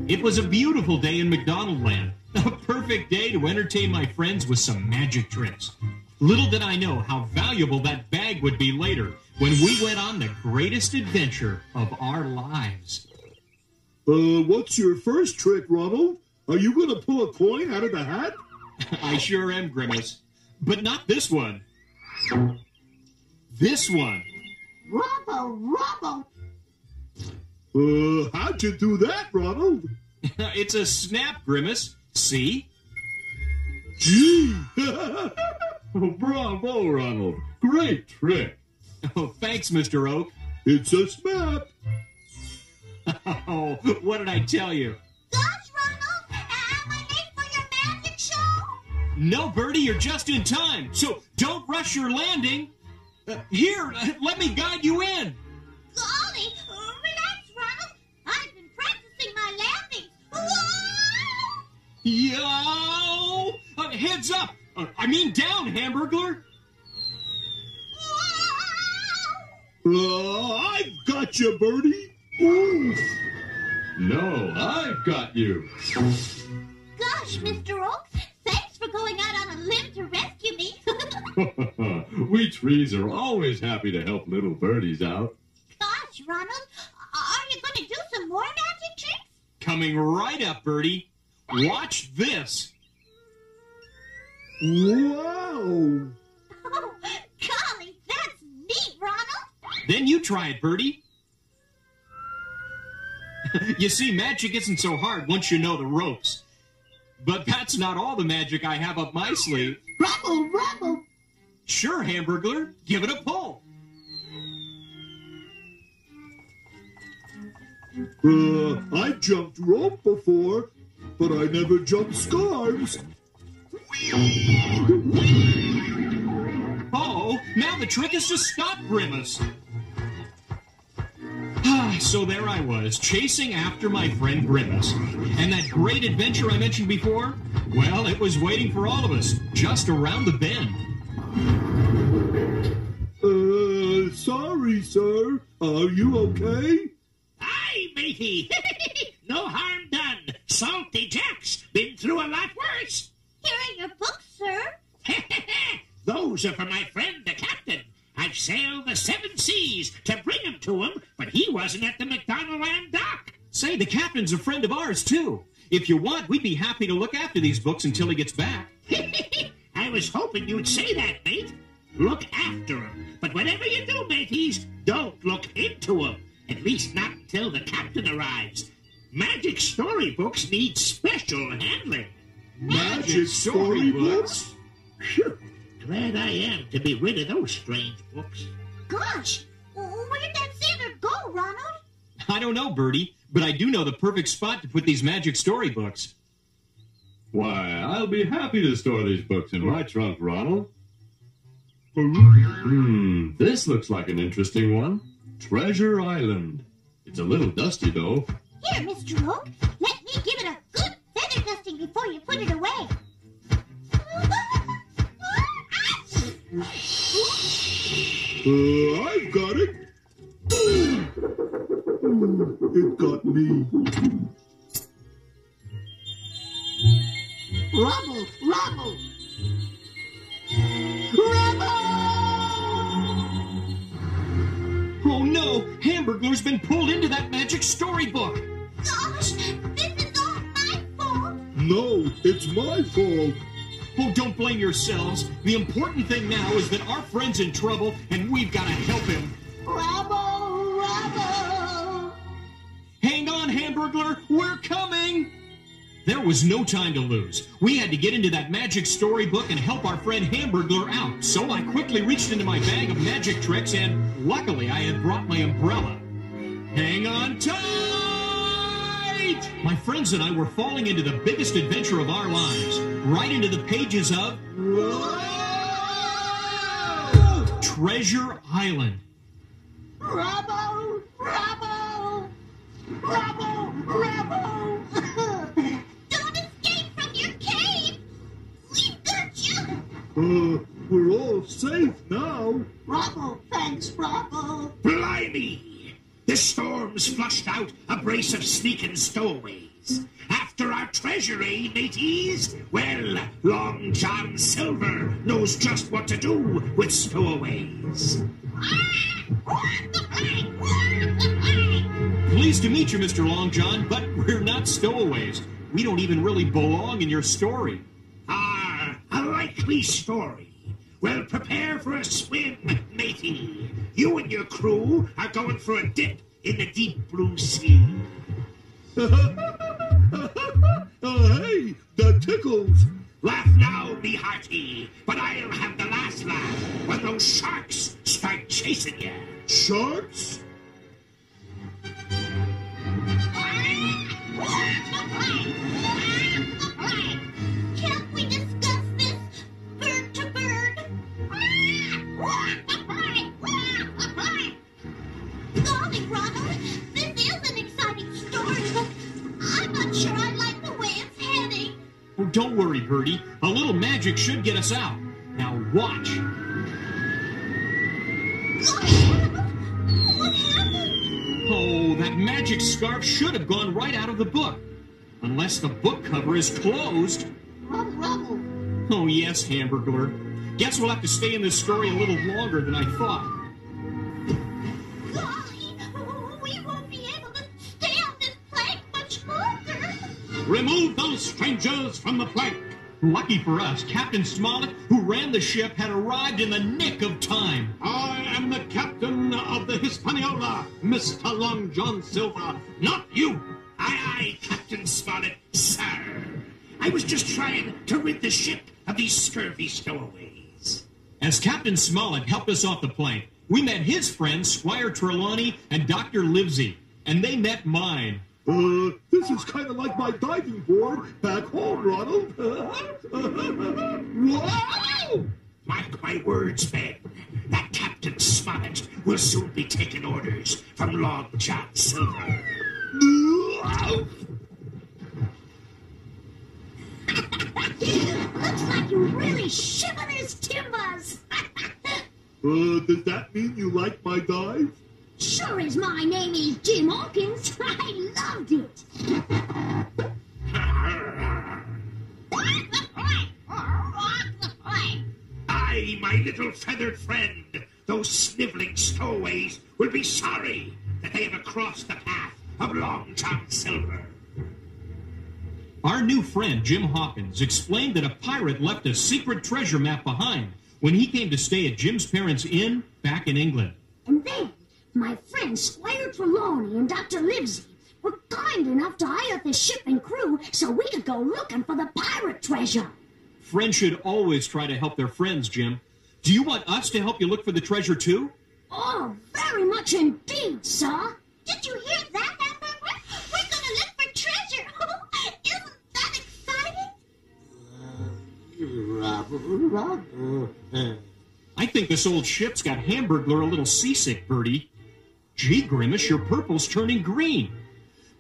It was a beautiful day in McDonald Land. A perfect day to entertain my friends with some magic tricks. Little did I know how valuable that bag would be later when we went on the greatest adventure of our lives. What's your first trick, Ronald? Are you going to pull a coin out of the hat? I sure am, Grimace. But not this one. This one. Rubble! How'd you do that, Ronald? It's a snap, Grimace. See? Gee! Bravo, Ronald. Great trick. Oh, thanks, Mr. Oak. It's a snap. Oh, what did I tell you? Gosh, Ronald, am I late for your magic show? No, Bertie, you're just in time. So don't rush your landing. Here, let me guide you in. Golly, relax, Ronald. I've been practicing my landings. Whoa! Yo! Heads up! I mean down, Hamburglar. I've got you, Bertie. Ooh. No, I've got you. Gosh, Mr. Oak, thanks for going out on a limb to rescue me. We trees are always happy to help little birdies out. Gosh, Ronald, are you going to do some more magic tricks? Coming right up, Bertie. Watch this. Wow! Oh, golly, that's neat, Ronald. Then you try it, Bertie. You see, magic isn't so hard once you know the ropes. But that's not all the magic I have up my sleeve. Rubble! Sure, Hamburglar. Give it a pull. I jumped rope before, but I never jumped scarves. Oh, now the trick is to stop Grimace. So there I was, chasing after my friend Grimace. And that great adventure I mentioned before? Well, it was waiting for all of us, just around the bend. Sorry, sir. Are you okay? Aye, matey. No harm done. Salty Jack's been through a lot worse. Here are your books, sir. Those are for my friend, the captain. I've sailed the 7 seas to bring him to him, but he wasn't at the McDonald Land dock. Say, the captain's a friend of ours, too. If you want, we'd be happy to look after these books until he gets back. I was hoping you'd say that, mate. Look after him. But whatever you do, mateys, don't look into him. At least not until the captain arrives. Magic storybooks need special handling. Magic storybooks? Phew. Glad I am to be rid of those strange books. Gosh, where'd that sailor go, Ronald? I don't know, Bertie, but I do know the perfect spot to put these magic storybooks. Why, I'll be happy to store these books in my trunk, Ronald. This looks like an interesting one. Treasure Island. It's a little dusty, though. Here, Mr. Oak, let me give it a good feather dusting before you put it away. I've got it. It got me. Rubble! Oh no! Hamburglar's been pulled into that magic storybook! Gosh, this is all my fault. No, it's my fault. Oh, don't blame yourselves. The important thing now is that our friend's in trouble and we've got to help him. Rubble! Hang on, Hamburglar! We're coming! There was no time to lose. We had to get into that magic storybook and help our friend Hamburglar out. So I quickly reached into my bag of magic tricks and, luckily, I had brought my umbrella. Hang on tight! My friends and I were falling into the biggest adventure of our lives. Right into the pages of... Treasure Island. Rubble! Don't escape from your cave! We've got you! We're all safe now. Rubble, thanks, Rubble. Blimey! The storm's flushed out a brace of sneaking stowaways. After our treasure, eh, mateys? Well, Long John Silver knows just what to do with stowaways. Pleased to meet you, Mr. Long John, but we're not stowaways. We don't even really belong in your story. Ah, a likely story. Well, prepare for a swim, matey. You and your crew are going for a dip in the deep blue sea. Hey, that tickles. Laugh now, me hearty, but I'll have the last laugh when those sharks start chasing you. Sharks? Can't we discuss this bird to bird? Golly, Ronald, this is an exciting story, but I'm not sure I like the way it's heading. Oh, don't worry, Birdie. A little magic should get us out. Now watch. What happened? Oh, that magic scarf should have gone right out of the book. Unless the book cover is closed. Rubble. Oh, yes, Hamburglar. Guess we'll have to stay in this story a little longer than I thought. Golly, we won't be able to stay on this plank much longer. Remove those strangers from the plank. Lucky for us, Captain Smollett, who ran the ship, had arrived in the nick of time. I am the captain of the Hispaniola, Mr. Long John Silver, not you. Aye, aye, Captain Smollett, sir. I was just trying to rid the ship of these scurvy stowaways. As Captain Smollett helped us off the plank, we met his friends, Squire Trelawney and Dr. Livesey, and they met mine. This is kind of like my diving board back home, Ronald. Wow! Mark my words, men. That Captain Smollett will soon be taking orders from Long John Silver. Looks like you really shivered his timbers. Does that mean you like my dive? Sure as my name is Jim Hawkins, I loved it. Aye, my little feathered friend. Those sniveling stowaways will be sorry that they ever crossed the path of Long John Silver. Our new friend, Jim Hawkins, explained that a pirate left a secret treasure map behind when he came to stay at Jim's parents' inn back in England. And then, my friends Squire Trelawney and Dr. Livesey were kind enough to hire the ship and crew so we could go looking for the pirate treasure. Friends should always try to help their friends, Jim. Do you want us to help you look for the treasure, too? Oh, very much indeed, sir. Did you hear that, Hamburger? We're going to look for treasure. Isn't that exciting? I think this old ship's got Hamburglar a little seasick, Bertie. Gee, Grimace, your purple's turning green.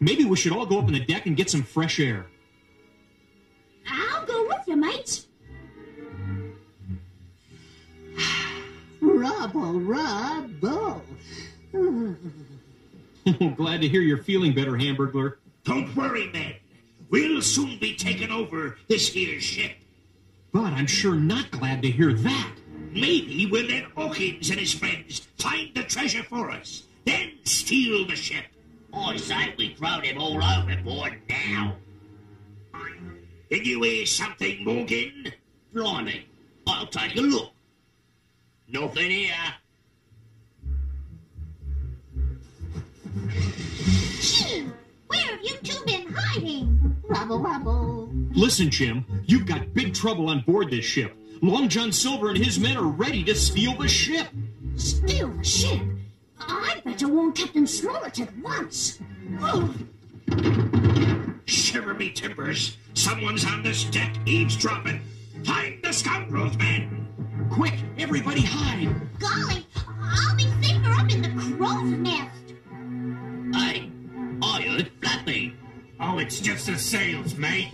Maybe we should all go up on the deck and get some fresh air. I'll go with you, mates. Rubble, rubble. Glad to hear you're feeling better, Hamburglar. Don't worry, men. We'll soon be taking over this here ship. But I'm sure not glad to hear that. Maybe we'll let Hawkins and his friends find the treasure for us, then steal the ship. I say we throw them all overboard now. Did you hear something, Morgan? Blimey, I'll take a look. Nothing here. Gee, where have you two been hiding? Rubble, rubble. Listen, Jim, you've got big trouble on board this ship. Long John Silver and his men are ready to steal the ship. Steal the ship? I'd better warn Captain Smollett at once. Oh, Shiver me timbers. Someone's on this deck eavesdropping. Find the scoundrels, men. Quick, everybody hide. golly, I'll be safer up in the crow's nest. Hey, I heard flapping. Oh, it's just the sails, mate.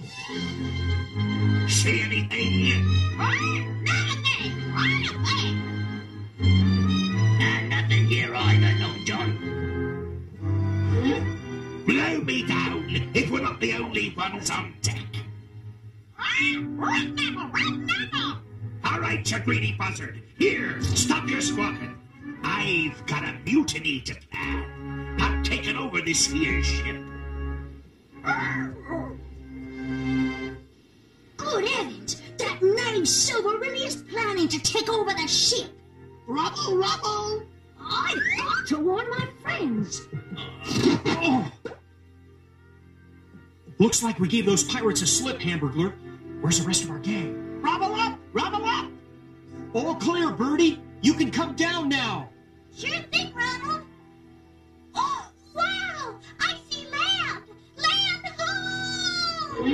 See anything? Not a thing, not a thing. Nothing here either, Long John. Blow me down if we're not the hands on deck. All right, you greedy buzzard. Here, stop your squawking. I've got a mutiny to plan. I'm taking over this here ship. Good heavens! That name Silver really is planning to take over the ship. Rubble, rubble. I've got to warn my friends. Oh. Looks like we gave those pirates a slip, Hamburglar. Where's the rest of our gang? Rubble up! Rubble up! All clear, Birdie. You can come down now. Sure thing, Ronald. Oh, wow! I see land! Land ho!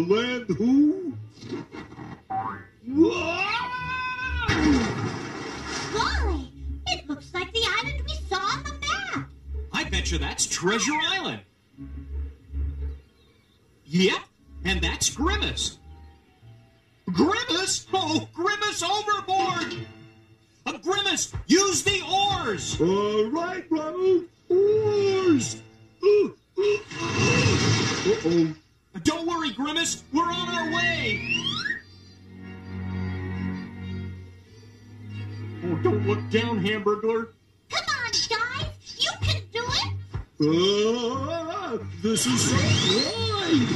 Land who? Golly, it looks like the island we saw on the map. I bet you that's Treasure Island. Yep, and that's Grimace. Grimace? Oh, Grimace overboard! Grimace, use the oars! All right, Ronald. Oars! Uh-oh. Don't worry, Grimace. We're on our way. Oh, don't look down, Hamburglar. Come on, guys. You can do it. This is some ride.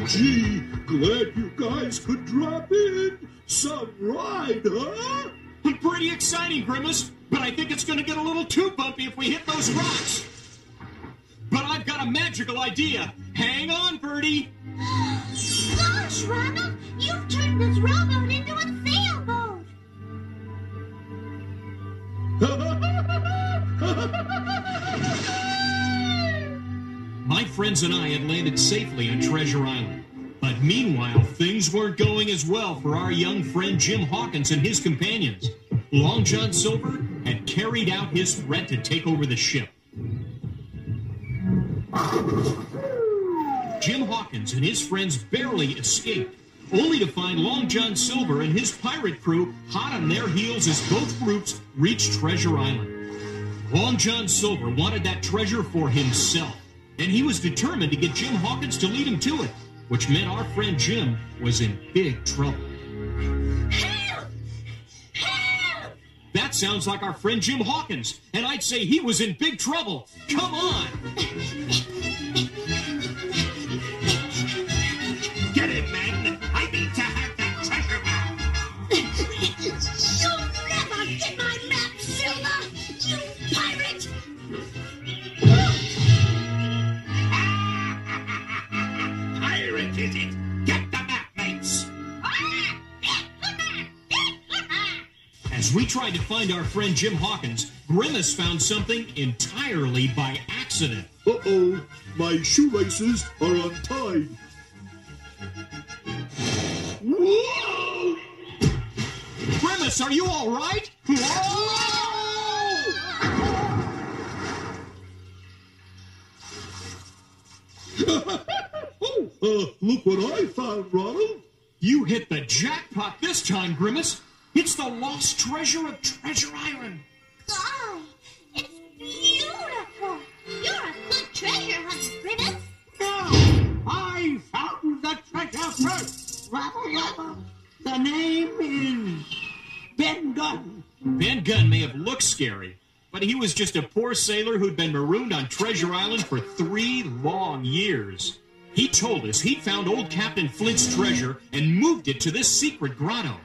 Gee, glad you guys could drop in. Some ride, huh? Pretty exciting, Grimace, but I think it's going to get a little too bumpy if we hit those rocks. But I've got a magical idea. Hang on, Birdie. Gosh, Ronald, you've turned this rowboat into a sailboat. My friends and I had landed safely on Treasure Island. But meanwhile, things weren't going as well for our young friend Jim Hawkins and his companions. Long John Silver had carried out his threat to take over the ship. Jim Hawkins and his friends barely escaped, only to find Long John Silver and his pirate crew hot on their heels as both groups reached Treasure Island. Long John Silver wanted that treasure for himself, and he was determined to get Jim Hawkins to lead him to it, which meant our friend Jim was in big trouble. Help! Help! That sounds like our friend Jim Hawkins, and I'd say he was in big trouble. Come on! Get him, men! I need to have that treasure map! You'll never get my map, Silver! You pirate! Pirate, is it? Get the map, mates! As we tried to find our friend Jim Hawkins, Grimace found something entirely by accident. Uh-oh, my shoelaces are untied. Whoa! Grimace, are you all right? Look what I found, Ronald. You hit the jackpot this time, Grimace. It's the lost treasure of Treasure Island. Golly, it's beautiful. You're a good treasure hunter, Grimace. No, I found the treasure first. Rubble, rubble. The name is Ben Gunn. Ben Gunn may have looked scary, but he was just a poor sailor who'd been marooned on Treasure Island for 3 long years. He told us he'd found old Captain Flint's treasure and moved it to this secret grotto.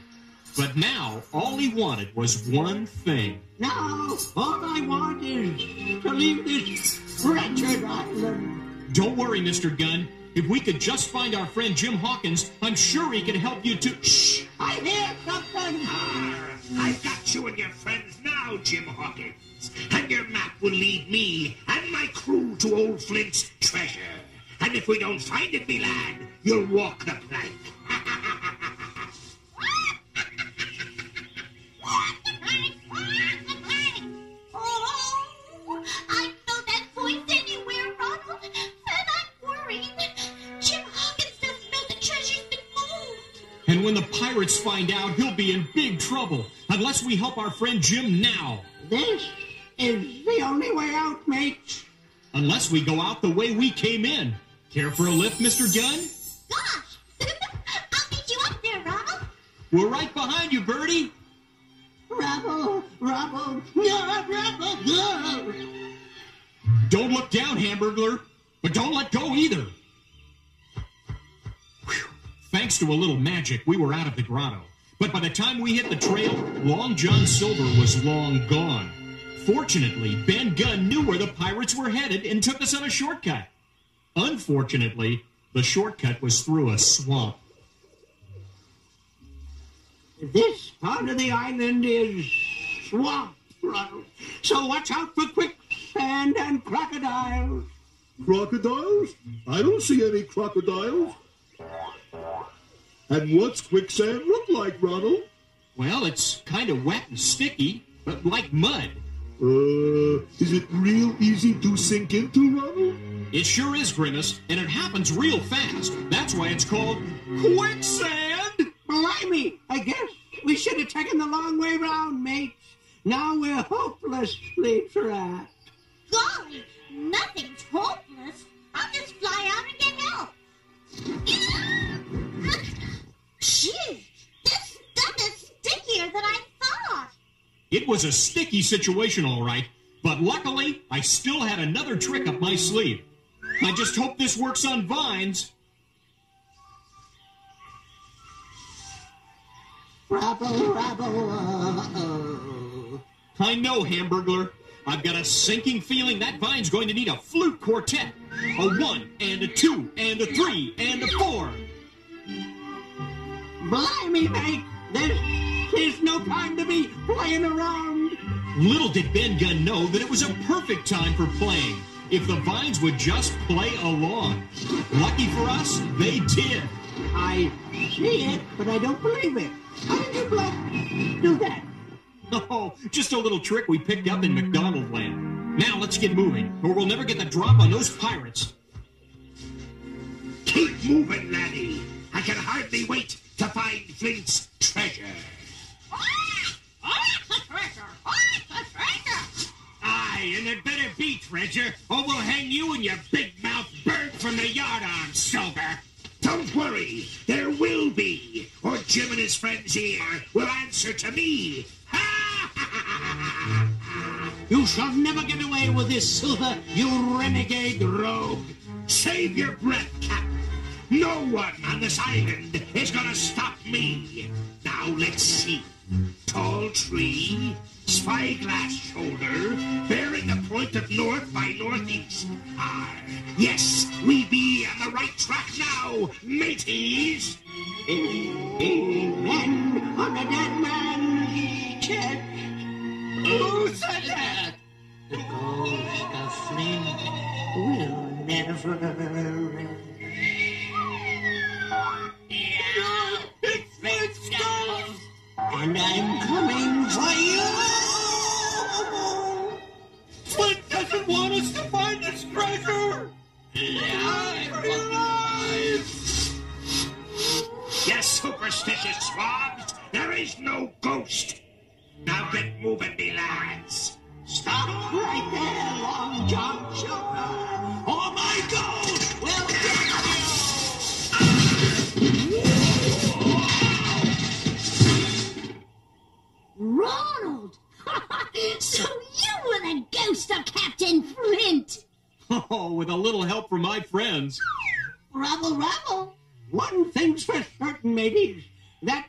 But now, all he wanted was one thing. Now, all I want is to leave this wretched island. Don't worry, Mr. Gunn. If we could just find our friend Jim Hawkins, I'm sure he could help you to... Shh! I hear something. I've got you and your friends now, Jim Hawkins. And your map will lead me and my crew to old Flint's treasure. And if we don't find it, me lad, you'll walk the plank. Oh, I know that voice anywhere, Ronald. And I'm worried. Jim Hawkins doesn't know the treasure's been moved. And when the pirates find out, he'll be in big trouble, unless we help our friend Jim now. This is the only way out, mates. Unless we go out the way we came in. Care for a lift, Mr. Gunn? Gosh! I'll meet you up there, Ronald. We're right behind you, Birdie. Rubble, rubble, no, rubble, no. Don't look down, Hamburglar, but don't let go either. Whew. Thanks to a little magic, we were out of the grotto. But by the time we hit the trail, Long John Silver was long gone. Fortunately, Ben Gunn knew where the pirates were headed and took us on a shortcut. Unfortunately, the shortcut was through a swamp. This part of the island is swamp, Ronald. So watch out for quicksand and crocodiles. Crocodiles? I don't see any crocodiles. And what's quicksand look like, Ronald? Well, it's kind of wet and sticky, but like mud. Is it real easy to sink into, Ronald? It sure is, Grimace, and it happens real fast. That's why it's called quicksand. Blimey, I guess we should have taken the long way round, mates. Now we're hopelessly trapped. Golly, nothing's hopeless. I'll just fly out and get help. Gee, this stuff is stickier than I thought. It was a sticky situation, all right, but luckily, I still had another trick up my sleeve. I just hope this works on vines. Rubble, rubble, I know, Hamburglar. I've got a sinking feeling that vine's going to need a flute quartet. A 1 and a 2 and a 3 and a 4. Blimey, mate, there's no time to be playing around. Little did Ben Gunn know that it was a perfect time for playing, if the vines would just play along. Lucky for us, they did. I see it, but I don't believe it. How did you do that? Oh, just a little trick we picked up in McDonald Land. Now let's get moving, or we'll never get the drop on those pirates. Keep moving, laddie. I can hardly wait to find Flint's treasure. Aye, and it better be treasure, or we'll hang you and your big-mouth bird from the yardarm, Silver. Don't worry, there will be, or Jim and his friends here will answer to me. You shall never get away with this, Silver, you renegade rogue. Save your breath, Captain. No one on this island is gonna stop me. Now let's see. Tall tree, spyglass shoulder, bearing the point of north by northeast. Yes, we be on the right track now, mateys. Amen on a dead man's chest. Who said that? The ghost of Flint will never rest. Yeah, It's Flint's ghost, and I'm coming for you. Flint doesn't want us to find this treasure! Yes, superstitious swabs, there is no ghost. Now get moving, me lads. Stop right there, Long John Silver, or my gold will get you. Ronald! So you were the ghost of Captain Flint! Oh, with a little help from my friends. Rubble, rubble. One thing's for certain, mateys. That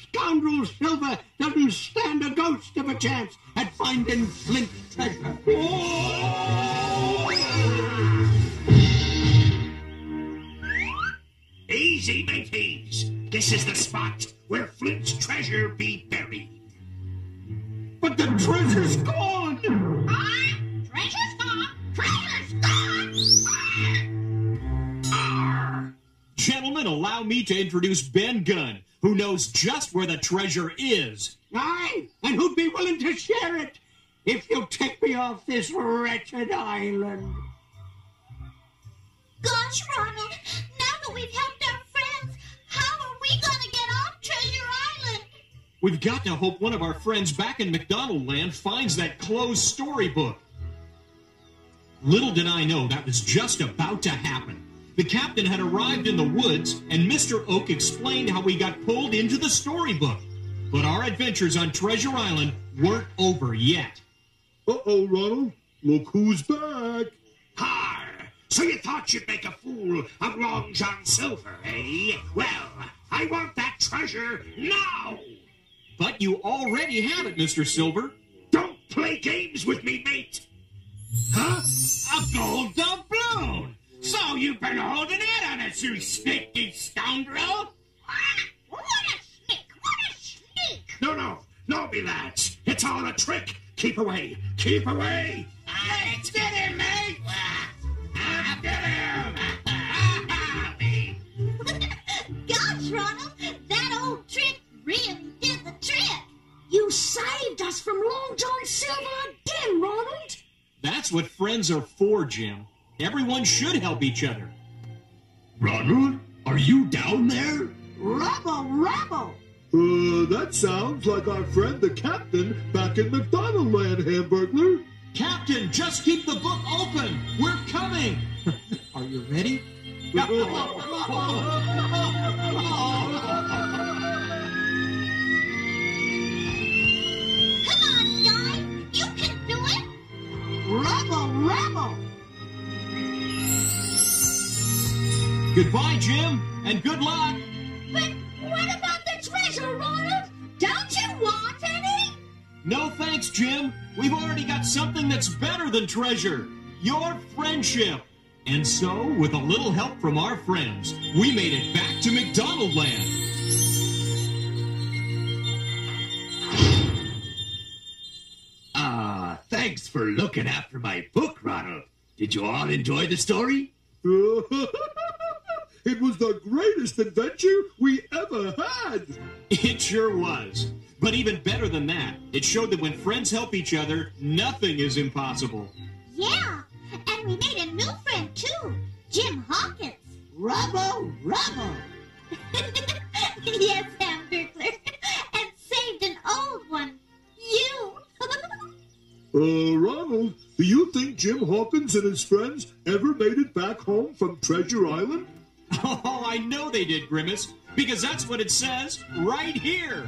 scoundrel Silver doesn't stand a ghost of a chance at finding Flint's treasure. Easy, mateys. This is the spot where Flint's treasure be buried. But the treasure's gone! Treasure's gone! Treasure's gone! Gentlemen, allow me to introduce Ben Gunn, who knows just where the treasure is. Aye, and who'd be willing to share it if you take me off this wretched island. Gosh, Ronald, now that we've helped our friends, how are we gonna get off Treasure Island? We've got to hope one of our friends back in McDonald Land finds that closed storybook. Little did I know that was just about to happen. The captain had arrived in the woods, and Mr. Oak explained how we got pulled into the storybook. But our adventures on Treasure Island weren't over yet. Uh-oh, Ronald. Look who's back. Har! So you thought you'd make a fool of Long John Silver, eh? Well, I want that treasure now! But you already have it, Mr. Silver. Don't play games with me, mate! Huh? A gold doubloon! So you've been holding out on us, you sneaky scoundrel! What a sneak! What a sneak! No, me lads. It's all a trick. Keep away! Keep away! Let's get him, mate! After him! Gosh, Ronald, that old trick really did the trick. You saved us from Long John Silver again, Ronald. That's what friends are for, Jim. Everyone should help each other. Ronald, are you down there? Rubble! That sounds like our friend the captain back in McDonald Land, Hamburglar. Captain, just keep the book open. We're coming. Are you ready? Come on, guys. You can do it. Rubble! Goodbye, Jim, and good luck. But what about the treasure, Ronald? Don't you want any? No thanks, Jim. We've already got something that's better than treasure. Your friendship. And so, with a little help from our friends, we made it back to McDonald Land. Thanks for looking after my book, Ronald. Did you all enjoy the story? It was the greatest adventure we ever had. It sure was. But even better than that, it showed that when friends help each other, nothing is impossible. Yeah, and we made a new friend, too. Jim Hawkins. Rubble! Yes, Hamburglar. And saved an old one. You. Ronald, do you think Jim Hawkins and his friends ever made it back home from Treasure Island? Oh, I know they did, Grimace, because that's what it says right here.